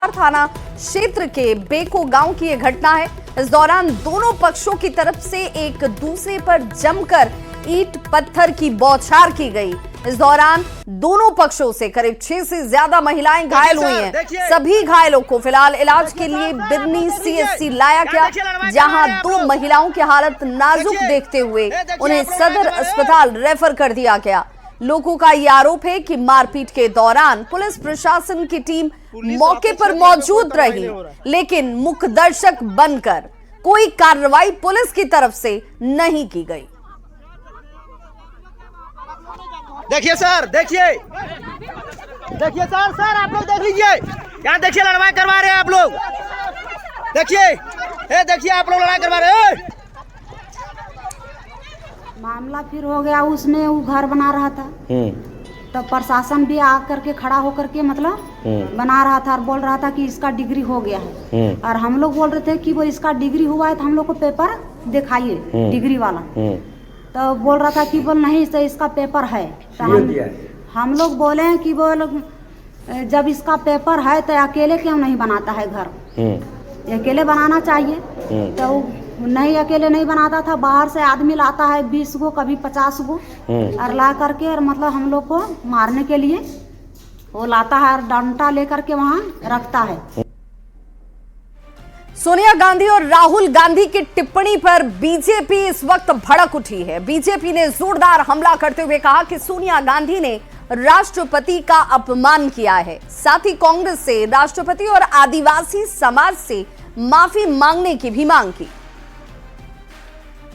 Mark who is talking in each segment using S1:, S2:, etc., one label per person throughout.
S1: थाना क्षेत्र के बेको गांव की यह घटना है। इस दौरान दोनों पक्षों की तरफ से एक दूसरे पर जमकर ईंट पत्थर की बौछार की गई। इस दौरान दोनों पक्षों से करीब 6 से ज्यादा महिलाएं घायल हुई हैं। सभी घायलों को फिलहाल इलाज के लिए बिरनी सीएचसी लाया गया, जहां 2 महिलाओं की हालत नाजुक देखते हुए उन्हें सदर अस्पताल रेफर कर दिया गया। लोगों का ये आरोप है कि मारपीट के दौरान पुलिस प्रशासन की टीम मौके पर मौजूद रही, लेकिन मुख्य दर्शक बनकर कोई कार्रवाई पुलिस की तरफ से नहीं की गई।
S2: देखिए सर, देखिए सर, आप लोग देख लीजिए, यहाँ देखिए लड़ाई करवा रहे हैं आप लोग। देखिए आप लोग लड़ाई करवा रहे हैं।
S3: मामला फिर हो गया, उसमें वो घर बना रहा था, तब प्रशासन भी आकर के खड़ा होकर के मतलब बना रहा था और बोल रहा था कि इसका डिग्री हो गया है। और हम लोग बोल रहे थे कि वो इसका डिग्री हुआ है तो हम लोग को पेपर दिखाइए डिग्री वाला। तो बोल रहा था कि बोल नहीं तो इसका पेपर है। तो हम लोग बोले हैं कि बोल जब इसका पेपर है तो अकेले क्यों नहीं बनाता है घर, अकेले बनाना चाहिए। तो नहीं, अकेले नहीं बनाता था, बाहर से आदमी लाता है 20 गो कभी 50 गो और ला करके और मतलब हम लोग को मारने के लिए वो लाता है और डंडा लेकर के वहाँ रखता है।
S1: सोनिया गांधी और राहुल गांधी की टिप्पणी पर बीजेपी इस वक्त भड़क उठी है। बीजेपी ने जोरदार हमला करते हुए कहा कि सोनिया गांधी ने राष्ट्रपति का अपमान किया है। साथ ही कांग्रेस से राष्ट्रपति और आदिवासी समाज से माफी मांगने की भी मांग की।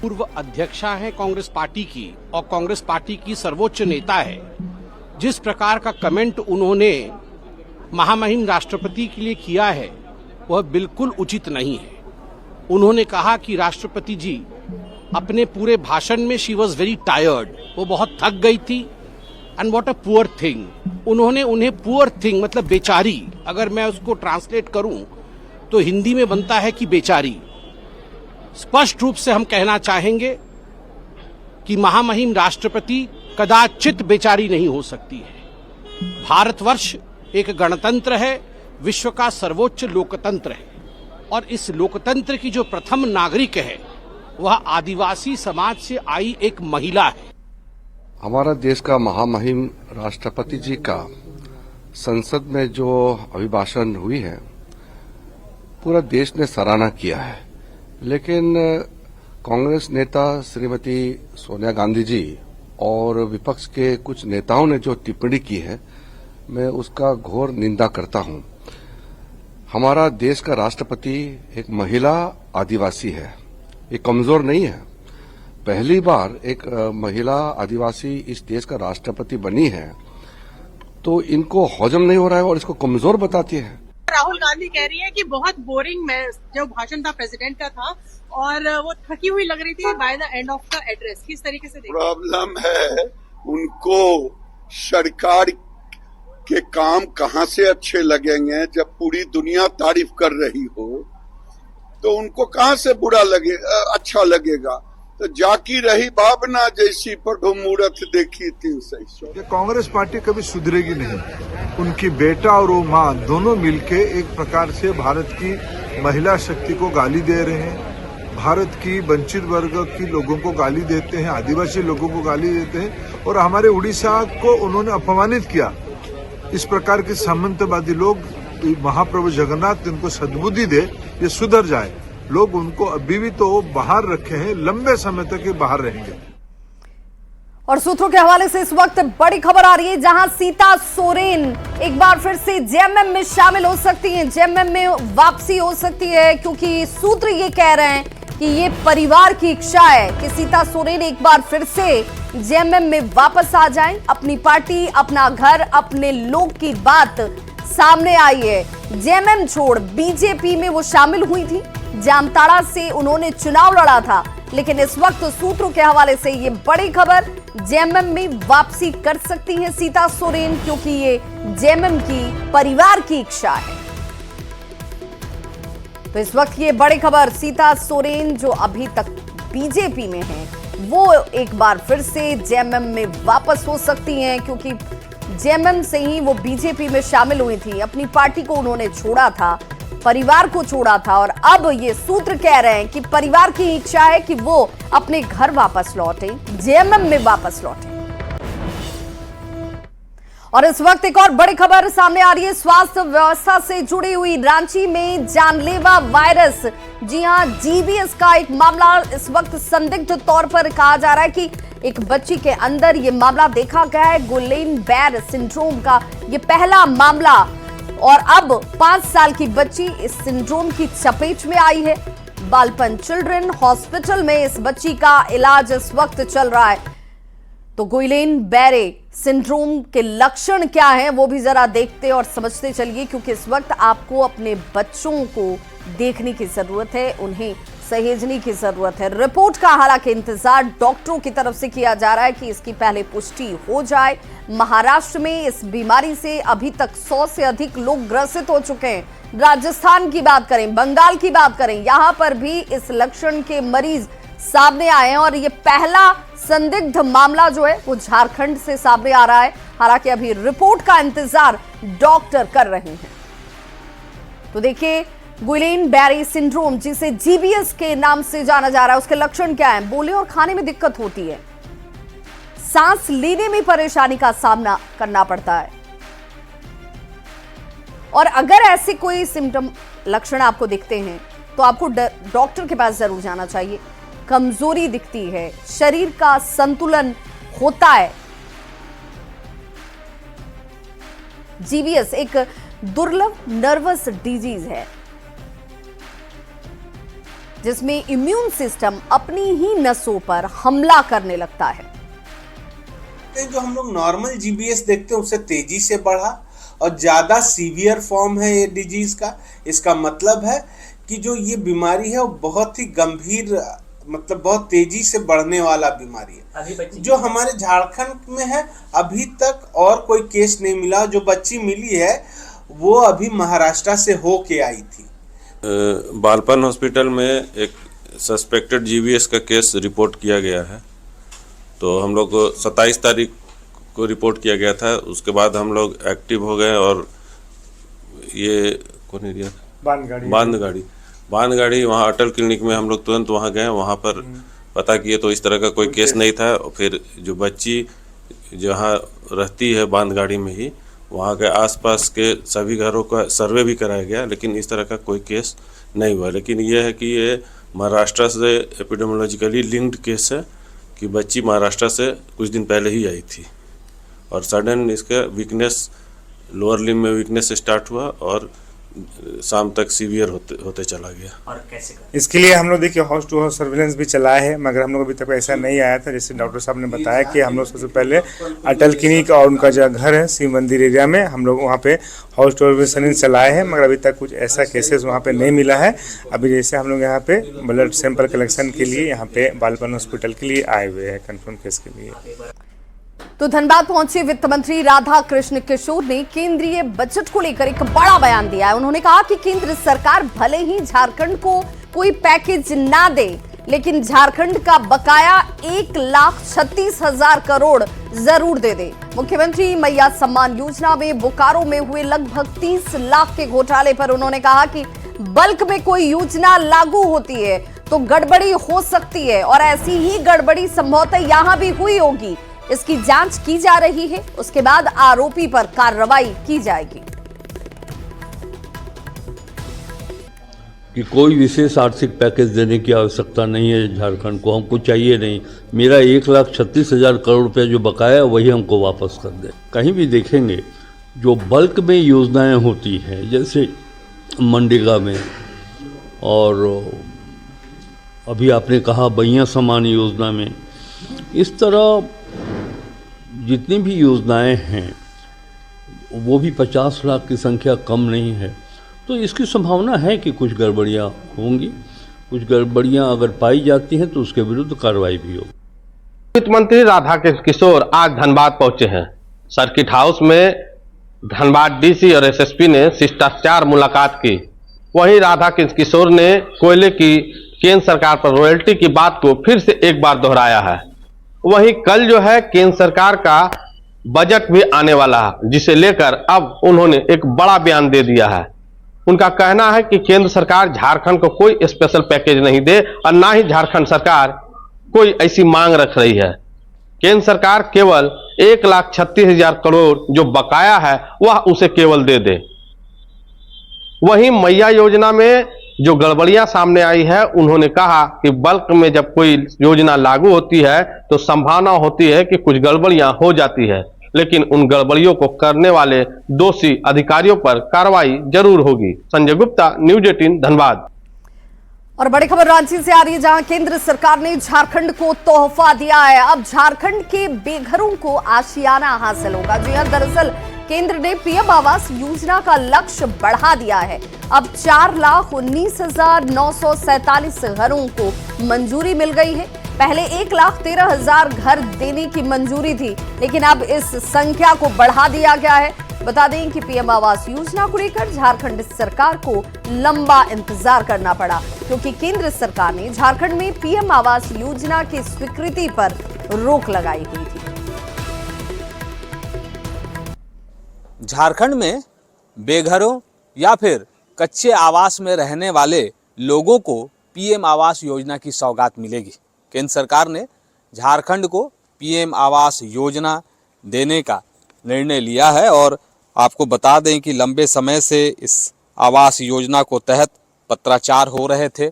S4: पूर्व अध्यक्षा है कांग्रेस पार्टी की और कांग्रेस पार्टी की सर्वोच्च नेता है। जिस प्रकार का कमेंट उन्होंने महामहिम राष्ट्रपति के लिए किया है वह बिल्कुल उचित नहीं है। उन्होंने कहा कि राष्ट्रपति जी अपने पूरे भाषण में शी वॉज वेरी टायर्ड, वो बहुत थक गई थी। And what a poor thing, उन्होंने उन्हें पुअर थिंग मतलब बेचारी, अगर मैं उसको ट्रांसलेट करूं तो हिंदी में बनता है कि बेचारी। स्पष्ट रूप से हम कहना चाहेंगे कि महामहिम राष्ट्रपति कदाचित बेचारी नहीं हो सकती है। भारतवर्ष एक गणतंत्र है, विश्व का सर्वोच्च लोकतंत्र है और इस लोकतंत्र की जो प्रथम नागरिक है वह आदिवासी समाज से आई एक महिला है।
S5: हमारा देश का महामहिम राष्ट्रपति जी का संसद में जो अभिभाषण हुई है पूरा देश ने सराहना किया है, लेकिन कांग्रेस नेता श्रीमती सोनिया गांधी जी और विपक्ष के कुछ नेताओं ने जो टिप्पणी की है मैं उसका घोर निंदा करता हूं। हमारा देश का राष्ट्रपति एक महिला आदिवासी है, ये कमजोर नहीं है। पहली बार एक महिला आदिवासी इस देश का राष्ट्रपति बनी है तो इनको हजम नहीं हो रहा है और इसको कमजोर बताती है।
S6: राहुल गांधी कह रही है कि बहुत बोरिंग जो भाषण था प्रेसिडेंट का था और वो थकी हुई लग रही थी by the end of the address. किस तरीके से
S7: प्रॉब्लम है उनको, सरकार के काम कहाँ से अच्छे लगेंगे जब पूरी दुनिया तारीफ कर रही हो, तो उनको कहाँ से बुरा लगे अच्छा लगेगा। तो जाकी रही भावना जैसी पढ़ो मूर्त देखी 300।
S8: कांग्रेस पार्टी कभी सुधरेगी नहीं। उनकी बेटा और वो माँ दोनों मिलके एक प्रकार से भारत की महिला शक्ति को गाली दे रहे हैं, भारत की वंचित वर्ग की लोगों को गाली देते हैं, आदिवासी लोगों को गाली देते हैं और हमारे उड़ीसा को उन्होंने अपमानित किया। इस प्रकार के सामंतवादी लोग, महाप्रभु जगन्नाथ इनको सद्बुद्धि दे, ये सुधर जाए। लोग उनको अभी भी तो बाहर रखे हैं, लंबे समय तक ये बाहर रहेंगे।
S1: और सूत्रों के हवाले से इस वक्त बड़ी खबर आ रही है, जहां सीता सोरेन एक बार फिर से जेएमएम में शामिल हो सकती हैं, जेएमएम में वापसी हो सकती है, क्योंकि सूत्र ये कह रहे हैं कि ये परिवार की इच्छा है कि सीता सोरेन एक बार फिर से जेएमएम में वापस आ जाएं। अपनी पार्टी, अपना घर, अपने लोग की बात सामने आई है। जेएमएम छोड़ बीजेपी में वो शामिल हुई थी, जामताड़ा से उन्होंने चुनाव लड़ा था, लेकिन इस वक्त सूत्रों के हवाले से ये बड़ी खबर, जेएमएम में वापसी कर सकती हैं सीता सोरेन, क्योंकि ये जेएमएम की परिवार की इच्छा है। तो इस वक्त ये बड़ी खबर, सीता सोरेन जो अभी तक बीजेपी में हैं, वो एक बार फिर से जेएमएम में वापस हो सकती हैं, क्योंकि जेएमएम से ही वो बीजेपी में शामिल हुई थी। अपनी पार्टी को उन्होंने छोड़ा था, परिवार को छोड़ा था और अब ये सूत्र कह रहे हैं कि परिवार की इच्छा है कि वो अपने घर वापस लौटे, जेएमएम में वापस लौटे। और इस वक्त एक और बड़ी खबर सामने आ रही है स्वास्थ्य व्यवस्था से जुड़ी हुई। रांची में जानलेवा वायरस, जी हां, जीबीएस का एक मामला इस वक्त संदिग्ध तौर पर कहा जा रहा है कि एक बच्ची के अंदर यह मामला देखा गया है। गुइलेन-बैरे सिंड्रोम का यह पहला मामला और अब 5 साल की बच्ची इस सिंड्रोम की चपेट में आई है। बालपन चिल्ड्रन हॉस्पिटल में इस बच्ची का इलाज इस वक्त चल रहा है। तो गुइलेन-बैरे सिंड्रोम के लक्षण क्या हैं वो भी जरा देखते और समझते चलिए, क्योंकि इस वक्त आपको अपने बच्चों को देखने की जरूरत है, उन्हें सहेजने की जरूरत है। रिपोर्ट का हालांकि इंतजार डॉक्टरों की तरफ से किया जा रहा है कि इसकी पहले पुष्टि हो जाए। महाराष्ट्र में इस बीमारी से अभी तक 100 से अधिक लोग ग्रसित हो चुके हैं। राजस्थान की बात करें, बंगाल की बात करें, यहां पर भी इस लक्षण के मरीज सामने आए हैं और ये पहला संदिग्ध मामला जो है वो झारखंड से सामने आ रहा है। हालांकि अभी रिपोर्ट का इंतजार डॉक्टर कर रहे हैं। तो देखिए, गुइलेन-बैरे सिंड्रोम, जिसे जीबीएस के नाम से जाना जा रहा है, उसके लक्षण क्या हैं? बोलने और खाने में दिक्कत होती है, सांस लेने में परेशानी का सामना करना पड़ता है और अगर ऐसे कोई सिम्टम लक्षण आपको दिखते हैं तो आपको डॉक्टर के पास जरूर जाना चाहिए। कमजोरी दिखती है, शरीर का संतुलन होता है। जीबीएस एक दुर्लभ नर्वस डिजीज है जिसमें इम्यून सिस्टम अपनी ही नसों पर हमला करने लगता है।
S9: जो हम लोग नॉर्मल जीबीएस देखते हैं उससे तेजी से बढ़ा और ज्यादा सीवियर फॉर्म है ये डिजीज का। इसका मतलब है कि जो ये बीमारी है वो बहुत ही गंभीर, मतलब बहुत तेजी से बढ़ने वाला बीमारी है। जो हमारे झारखंड में है अभी तक और कोई केस नहीं मिला। जो बच्ची मिली है वो अभी महाराष्ट्र से होके आई थी।
S10: बालपन हॉस्पिटल में एक सस्पेक्टेड जीबीएस का केस रिपोर्ट किया गया है। तो हम लोग को 27 तारीख को रिपोर्ट किया गया था। उसके बाद हम लोग एक्टिव हो गए और ये कौन एरिया था, बांधगाड़ी वहाँ अटल क्लिनिक में हम लोग तुरंत वहाँ गए। वहाँ पर पता किए तो इस तरह का कोई केस नहीं था। फिर जो बच्ची जहाँ रहती है बांधगाड़ी में ही, वहाँ के आसपास के सभी घरों का सर्वे भी कराया गया, लेकिन इस तरह का कोई केस नहीं हुआ। लेकिन यह है कि ये महाराष्ट्र से एपिडेमियोलॉजिकली लिंक्ड केस है कि बच्ची महाराष्ट्र से कुछ दिन पहले ही आई थी और सडन इसका वीकनेस, लोअर लिम्ब में वीकनेस स्टार्ट हुआ और शाम तक सीवियर होते चला गया।
S11: और कैसे
S12: इसके लिए हम लोग देखिए हाउस टू हाउस सर्विलेंस भी चलाए हैं, मगर हम लोग अभी तक ऐसा नहीं आया था। जैसे डॉक्टर साहब ने बताया कि हम लोग सबसे पहले अटल क्लिनिक और उनका जो घर है शिव मंदिर एरिया में, हम लोग वहाँ पे हाउस टू हाउस सर्विलेंस चलाए हैं, मगर अभी तक कुछ ऐसा केसेस वहाँ पे नहीं मिला है। अभी जैसे हम लोग यहाँ पे ब्लड सैंपल कलेक्शन के लिए यहाँ पे बालपन हॉस्पिटल के लिए आए हुए हैं कंफर्म केस के लिए।
S1: तो धनबाद पहुंचे वित्त मंत्री राधा कृष्ण किशोर ने केंद्रीय बजट को लेकर एक बड़ा बयान दिया है। उन्होंने कहा कि केंद्र सरकार भले ही झारखंड को कोई पैकेज ना दे, लेकिन झारखंड का बकाया 1,36,000 करोड़ जरूर दे दे। मुख्यमंत्री मैया सम्मान योजना में बोकारो में हुए लगभग 30 लाख के घोटाले पर उन्होंने कहा कि बल्क में कोई योजना लागू होती है तो गड़बड़ी हो सकती है और ऐसी ही गड़बड़ी संभवतः यहां भी हुई होगी। इसकी जांच की जा रही है, उसके बाद आरोपी पर कार्रवाई की जाएगी।
S13: कि कोई विशेष आर्थिक पैकेज देने की आवश्यकता नहीं है झारखंड को, हमको चाहिए नहीं। मेरा 1,36,000 करोड़ रुपया जो बकाया वही हमको वापस कर दे। कहीं भी देखेंगे जो बल्क में योजनाएं होती हैं, जैसे मनरेगा में और अभी आपने कहा बैया सम्मान योजना में, इस तरह जितनी भी योजनाएं हैं वो भी 50 लाख की संख्या कम नहीं है। तो इसकी संभावना है कि कुछ गड़बड़ियां होंगी। कुछ गड़बड़ियां अगर पाई जाती हैं तो उसके विरुद्ध कार्रवाई भी होगी।
S14: वित्त मंत्री राधा किशोर आज धनबाद पहुंचे हैं। सर्किट हाउस में धनबाद डीसी और एसएसपी ने शिष्टाचार मुलाकात की। वहीं राधा किशोर ने कोयले की केंद्र सरकार पर रॉयल्टी की बात को फिर से एक बार दोहराया है। वहीं कल जो है केंद्र सरकार का बजट भी आने वाला है, जिसे लेकर अब उन्होंने एक बड़ा बयान दे दिया है। उनका कहना है कि केंद्र सरकार झारखंड को कोई स्पेशल पैकेज नहीं दे और ना ही झारखंड सरकार कोई ऐसी मांग रख रही है। केंद्र सरकार केवल 1,36,000 करोड़ जो बकाया है वह उसे केवल दे दे। वहीं मैया योजना में जो गड़बड़ियां सामने आई है, उन्होंने कहा कि बल्क में जब कोई योजना लागू होती है तो संभावना होती है कि कुछ गड़बड़ियां हो जाती है, लेकिन उन गड़बड़ियों को करने वाले दोषी अधिकारियों पर कार्रवाई जरूर होगी। संजय गुप्ता, न्यूज 18 धनबाद।
S1: और बड़ी खबर रांची से आ रही है, जहां केंद्र सरकार ने झारखंड को तोहफा दिया है। अब झारखंड के बेघरों को आशियाना हासिल होगा। जी हां, दरअसल केंद्र ने पीएम आवास योजना का लक्ष्य बढ़ा दिया है। अब 4,19,947 घरों को मंजूरी मिल गई है। पहले 1,13,000 घर देने की मंजूरी थी, लेकिन अब इस संख्या को बढ़ा दिया गया है। बता दें कि पीएम आवास योजना को लेकर झारखंड सरकार को लंबा इंतजार करना पड़ा, क्योंकि केंद्र सरकार ने झारखंड में पीएम आवास योजना की स्वीकृति पर रोक लगाई हुई थी।
S11: झारखंड में बेघरों या फिर कच्चे आवास में रहने वाले लोगों को पीएम आवास योजना की सौगात मिलेगी। केंद्र सरकार ने झारखंड को पीएम आवास योजना देने का निर्णय लिया है और आपको बता दें कि लंबे समय से इस आवास योजना को तहत पत्राचार हो रहे थे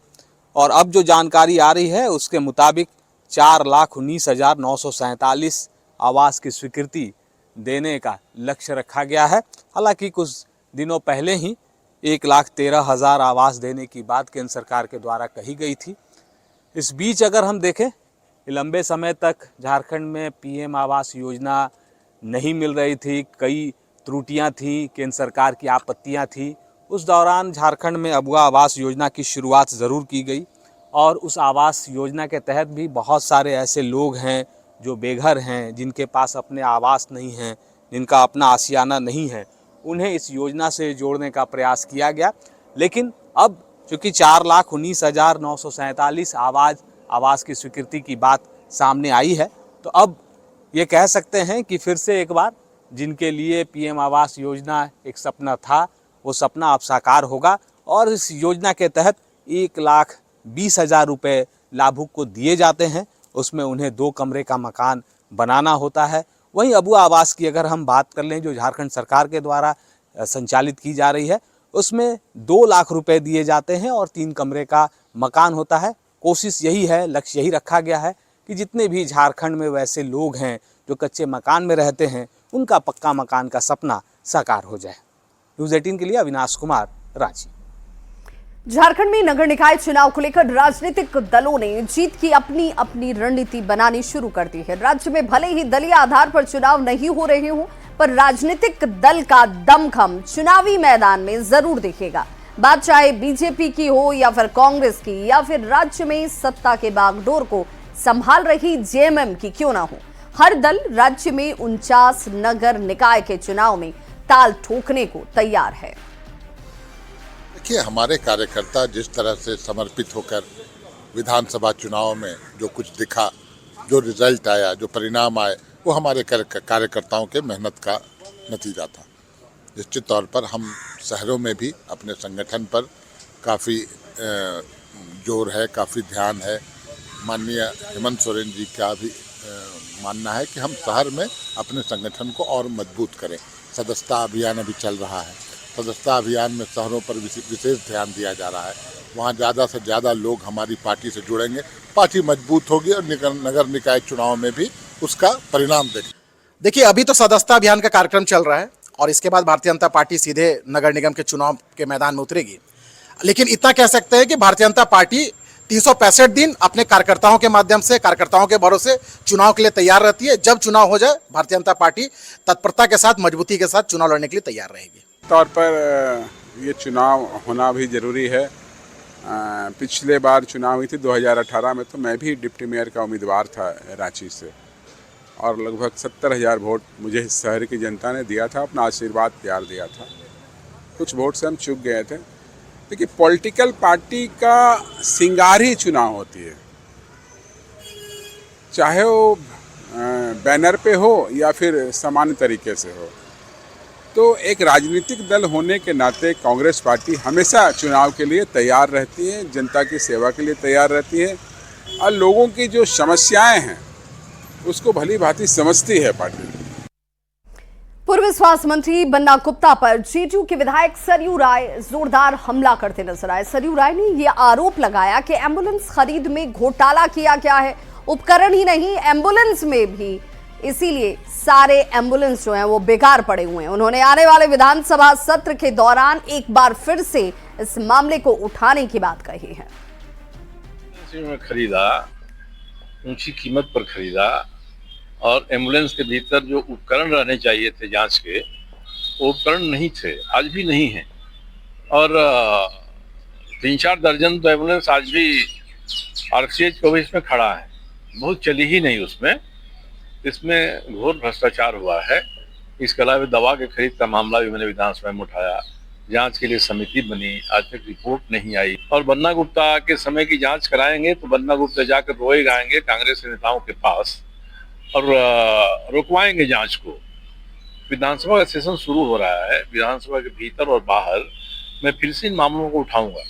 S11: और अब जो जानकारी आ रही है उसके मुताबिक 4,19,947 आवास की स्वीकृति देने का लक्ष्य रखा गया है। हालांकि कुछ दिनों पहले ही 1,13,000 आवास देने की बात केंद्र सरकार के द्वारा कही गई थी। इस बीच अगर हम देखें, लंबे समय तक झारखंड में पीएम आवास योजना नहीं मिल रही थी, कई त्रुटियां थी, केंद्र सरकार की आपत्तियां थी। उस दौरान झारखंड में अबुआ आवास योजना की शुरुआत ज़रूर की गई और उस आवास योजना के तहत भी बहुत सारे ऐसे लोग हैं जो बेघर हैं, जिनके पास अपने आवास नहीं हैं, जिनका अपना आशियाना नहीं है, उन्हें इस योजना से जोड़ने का प्रयास किया गया। लेकिन अब चूँकि 4,19,947 आवास की स्वीकृति की बात सामने आई है, तो अब ये कह सकते हैं कि फिर से एक बार जिनके लिए पीएम आवास योजना एक सपना था, वो सपना अब साकार होगा और इस योजना के तहत 1,20,000 रुपये लाभुक को दिए जाते हैं। उसमें उन्हें 2 कमरे का मकान बनाना होता है। वहीं अबुआ आवास की अगर हम बात कर लें, जो झारखंड सरकार के द्वारा संचालित की जा रही है, उसमें 2 लाख रुपए दिए जाते हैं और 3 कमरे का मकान होता है। कोशिश यही है, लक्ष्य यही रखा गया है कि जितने भी झारखंड में वैसे लोग हैं जो कच्चे मकान में रहते हैं, उनका पक्का मकान का सपना साकार हो जाए। न्यूज़ 18 के लिए अविनाश कुमार, रांची।
S1: झारखंड में नगर निकाय चुनाव को लेकर राजनीतिक दलों ने जीत की अपनी अपनी रणनीति बनानी शुरू कर दी है। राज्य में भले ही दलीय आधार पर चुनाव नहीं हो रहे हों, पर राजनीतिक दल का दमखम चुनावी मैदान में जरूर दिखेगा। बात चाहे बीजेपी की हो या फिर कांग्रेस की या फिर राज्य में सत्ता के बागडोर को संभाल रही जेएमएम की क्यों ना हो, हर दल राज्य में 49 नगर निकाय के चुनाव में ताल ठोकने को तैयार है।
S15: देखिए, हमारे कार्यकर्ता जिस तरह से समर्पित होकर विधानसभा चुनाव में जो कुछ दिखा, जो रिजल्ट आया, जो परिणाम आए, वो हमारे कार्यकर्ताओं के मेहनत का नतीजा था। निश्चित तौर पर हम शहरों में भी अपने संगठन पर काफ़ी जोर है, काफ़ी ध्यान है। माननीय हेमंत सोरेन जी का भी मानना है कि हम शहर में अपने संगठन को और मजबूत करें। सदस्यता अभियान अभी चल रहा है। सदस्यता अभियान में शहरों पर विशेष ध्यान दिया जा रहा है। वहाँ ज़्यादा से ज़्यादा लोग हमारी पार्टी से जुड़ेंगे, पार्टी मजबूत होगी और नगर निकाय चुनाव में भी उसका परिणाम देखें।
S16: देखिए, अभी तो सदस्यता अभियान का कार्यक्रम चल रहा है और इसके बाद भारतीय जनता पार्टी सीधे नगर निगम के चुनाव के मैदान में उतरेगी। लेकिन इतना कह सकते हैं कि भारतीय जनता पार्टी 365 दिन अपने कार्यकर्ताओं के माध्यम से, कार्यकर्ताओं के भरोसे चुनाव के लिए तैयार रहती है। जब चुनाव हो जाए, भारतीय जनता पार्टी तत्परता के साथ, मजबूती के साथ चुनाव लड़ने के लिए तैयार रहेगी।
S17: तौर पर ये चुनाव होना भी जरूरी है। पिछले बार चुनाव हुई थी 2018 में, तो मैं भी डिप्टी मेयर का उम्मीदवार था रांची से और लगभग 70,000 वोट मुझे शहर की जनता ने दिया था, अपना आशीर्वाद प्यार दिया था। कुछ वोट से हम चूक गए थे। देखिए, पॉलिटिकल पार्टी का सिंगार ही चुनाव होती है, चाहे वो बैनर पे हो या फिर सामान्य तरीके से हो। तो एक राजनीतिक दल होने के नाते कांग्रेस पार्टी हमेशा चुनाव के लिए तैयार रहती है, जनता की सेवा के लिए तैयार रहती है और लोगों की जो समस्याएं हैं उसको भली भांति समझती है पार्टी।
S1: पूर्व स्वास्थ्य मंत्री बन्ना गुप्ता पर जेडीयू के विधायक सरयू राय जोरदार हमला करते नजर आए। सरयू राय ने यह आरोप लगाया कि एम्बुलेंस खरीद में घोटाला किया गया है, उपकरण ही नहीं एम्बुलेंस में भी, इसीलिए सारे एम्बुलेंस जो हैं वो बेकार पड़े हुए हैं। उन्होंने आने वाले विधानसभा सत्र के दौरान एक बार फिर से इस मामले को उठाने की बात कही है।
S18: खरीदा, ऊंची कीमत पर खरीदा और एम्बुलेंस के भीतर जो उपकरण रहने चाहिए थे जांच के, वो उपकरण नहीं थे, आज भी नहीं है। और 3-4 दर्जन तो एम्बुलेंस आज भी RCH 24 में खड़ा है, बहुत चली ही नहीं उसमें। इसमें घोर भ्रष्टाचार हुआ है। इसके अलावा दवा के खरीद का मामला भी मैंने विधानसभा में उठाया, जांच के लिए समिति बनी, आज तक रिपोर्ट नहीं आई। और बन्ना गुप्ता के समय की जांच कराएंगे तो बन्ना गुप्ता जाकर रोए गाएंगे कांग्रेस के नेताओं के पास और रुकवाएंगे जांच को। विधानसभा का सेशन शुरू हो रहा है, विधानसभा के भीतर और बाहर मैं फिर से इन मामलों को उठाऊंगा।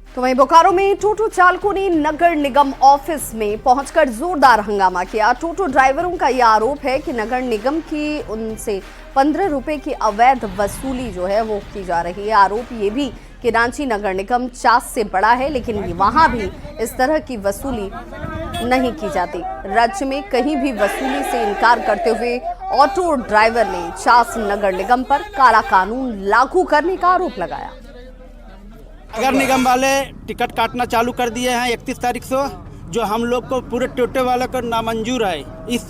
S1: तो वहीं बोकारो में टोटो चालकों ने नगर निगम ऑफिस में पहुंचकर जोरदार हंगामा किया। टोटो ड्राइवरों का यह आरोप है कि नगर निगम की उनसे 15 रुपए की अवैध वसूली जो है वो की जा रही है। आरोप ये भी कि रांची नगर निगम 50 से बड़ा है, लेकिन वहां भी इस तरह की वसूली नहीं की जाती। राज्य में कहीं भी वसूली से इनकार करते हुए ऑटो ड्राइवर ने 50 नगर निगम पर काला कानून लागू करने का आरोप लगाया।
S2: नगर निगम वाले टिकट काटना चालू कर दिए हैं 31 तारीख से, जो हम लोग को पूरे टोटो वाले को नामंजूर है। इस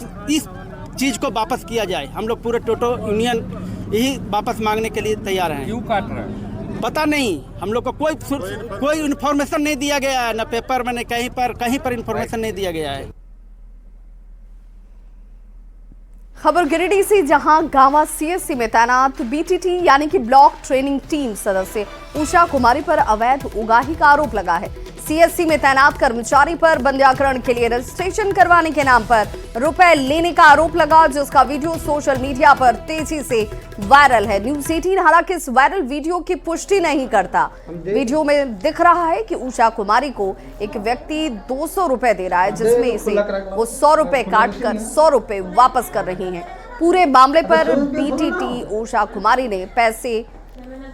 S2: चीज को वापस किया जाए। हम लोग पूरे टोटो यूनियन यही वापस मांगने के लिए तैयार हैं। क्यों काट रहे हैं पता नहीं, हम लोग को कोई इन्फॉर्मेशन नहीं दिया गया है, न पेपर में, न कहीं पर इन्फॉर्मेशन नहीं दिया गया है।
S1: खबर गिरिडीह से, जहां गांवा CSC में तैनात BTT यानी कि ब्लॉक ट्रेनिंग टीम सदस्य उषा कुमारी पर अवैध उगाही का आरोप लगा है। CSC में तैनात कर्मचारी पर बंध्याकरण के लिए रजिस्ट्रेशन करवाने के नाम पर रुपए लेने का आरोप लगा, जिसका वीडियो सोशल मीडिया पर तेजी से वायरल है। न्यूज़ 18 हालांकि इस वायरल वीडियो की पुष्टि नहीं करता। वीडियो में दिख रहा है कि उषा कुमारी को एक व्यक्ति 200 रुपए दे रहा है, जिसमें से वो 100 रुपए काटकर 100 रुपए वापस कर रही हैं। पूरे मामले पर BTT उषा कुमारी ने पैसे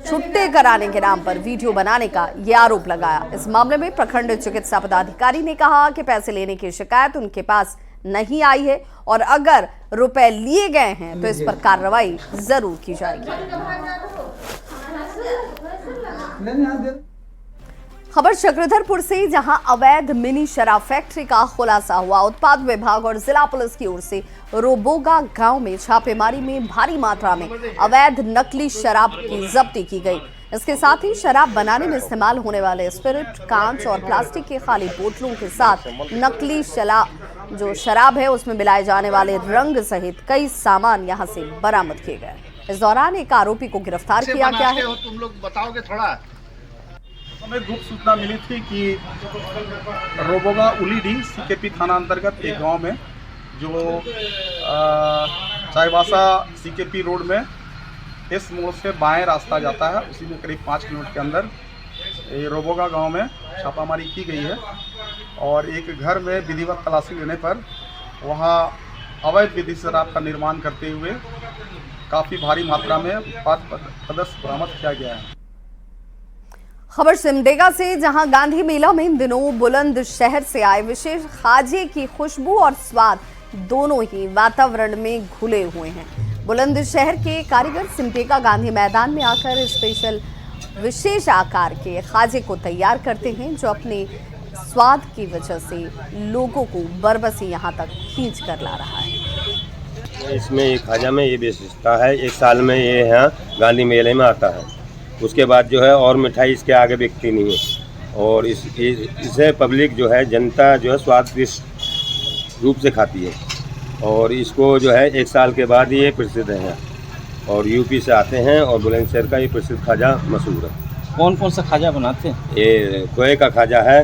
S1: छुट्टे कराने के नाम पर वीडियो बनाने का ये आरोप लगाया। इस मामले में प्रखंड चिकित्सा पदाधिकारी ने कहा कि पैसे लेने की शिकायत उनके पास नहीं आई है और अगर रुपए लिए गए हैं तो इस पर कार्रवाई जरूर की जाएगी। खबर चक्रधरपुर से, जहां अवैध मिनी शराब फैक्ट्री का खुलासा हुआ। उत्पाद विभाग और जिला पुलिस की ओर से रोबोगा गांव में छापेमारी में भारी मात्रा में अवैध नकली शराब की जब्ती की गई। इसके साथ ही शराब बनाने में इस्तेमाल होने वाले स्पिरिट, कांच और प्लास्टिक के खाली बोतलों के साथ नकली शराब है उसमें मिलाए जाने वाले रंग सहित कई सामान यहां से बरामद किए गए। इस दौरान एक आरोपी को गिरफ्तार किया गया है।
S2: तुम लोग बताओगे थोड़ा। हमें गुप्त सूचना मिली थी कि रोबोगा उलीडीह CKP थाना अंतर्गत एक गांव में, जो चाईबासा CKP रोड में इस मोड़ से बाएं रास्ता जाता है, उसी में करीब 5 किलोमीटर के अंदर ये रोबोगा गांव में छापामारी की गई है। और एक घर में विधिवत तलाशी लेने पर वहां अवैध विधि शराब का निर्माण करते हुए काफ़ी भारी मात्रा में उत्पाद पदार्थ बरामद किया गया है।
S1: खबर सिमडेगा से, जहां गांधी मेला में इन दिनों बुलंदशहर से आए विशेष खाजे की खुशबू और स्वाद दोनों ही वातावरण में घुले हुए हैं। बुलंदशहर के कारीगर सिमडेगा गांधी मैदान में आकर स्पेशल विशेष आकार के खाजे को तैयार करते हैं, जो अपने स्वाद की वजह से लोगों को बरबसी यहां तक खींच कर ला रहा है।
S19: इसमें ये खाजा में ये विशेषता है, एक साल में ये यहाँ गांधी मेले में आता है। उसके बाद जो है और मिठाई इसके आगे बिकती नहीं है और इसे पब्लिक जो है, जनता जो है स्वादिष्ट रूप से खाती है और इसको जो है एक साल के बाद ये प्रसिद्ध है और यूपी से आते हैं और बुलंदशहर का ये प्रसिद्ध खाजा मशहूर है।
S2: कौन कौन सा खाजा बनाते हैं?
S19: ये खोए का खाजा है,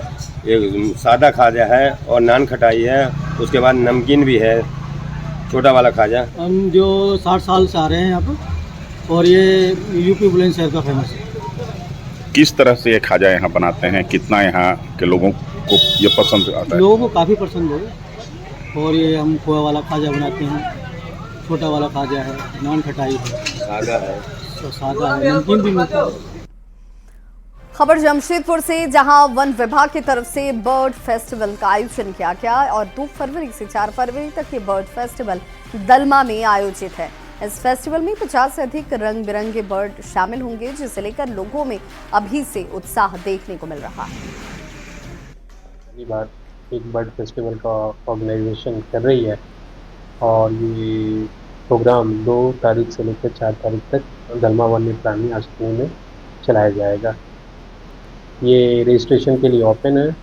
S19: ये सादा खाजा है और नान खटाई है उसके बाद नमकीन भी है, छोटा वाला खाजा।
S20: हम जो 60 साल से आ रहे हैं यहाँ पर, और ये यूपी बुलंदशहर का फेमस है।
S21: किस तरह से ये खाजा यहाँ बनाते हैं, कितना यहाँ के लोगों को ये पसंद आता है?
S20: लोगों को काफ़ी पसंद है। और ये हम खोया वाला खाजा बनाते हैं, छोटा वाला खाजा है, नान खटाई है,
S19: सादा है,
S20: तो सादा है, नमकीन भी मिलता है।
S1: खबर जमशेदपुर से, जहां वन विभाग की तरफ से बर्ड फेस्टिवल का आयोजन किया गया और 2 फरवरी से 4 फरवरी तक ये बर्ड फेस्टिवल दलमा में आयोजित है। इस फेस्टिवल में 50 से अधिक रंग बिरंगे बर्ड शामिल होंगे, जिसे लेकर लोगों में अभी से उत्साह देखने को मिल रहा है।
S22: पहली बार एक बर्ड फेस्टिवल का ऑर्गेनाइजेशन कर रही है और ये प्रोग्राम 2 तारीख से लेकर 4 तारीख तक दलमा वन्य प्राणी आश्रम में चलाया जाएगा। ये रजिस्ट्रेशन के लिए ओपन है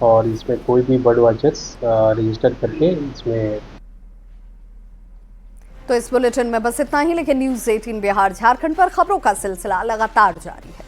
S22: और इसमें कोई भी बर्ड वॉचर्स रजिस्टर करके इसमें।
S1: तो इस बुलेटिन में बस इतना ही, लेकिन न्यूज़ 18 बिहार झारखंड पर खबरों का सिलसिला लगातार जारी है।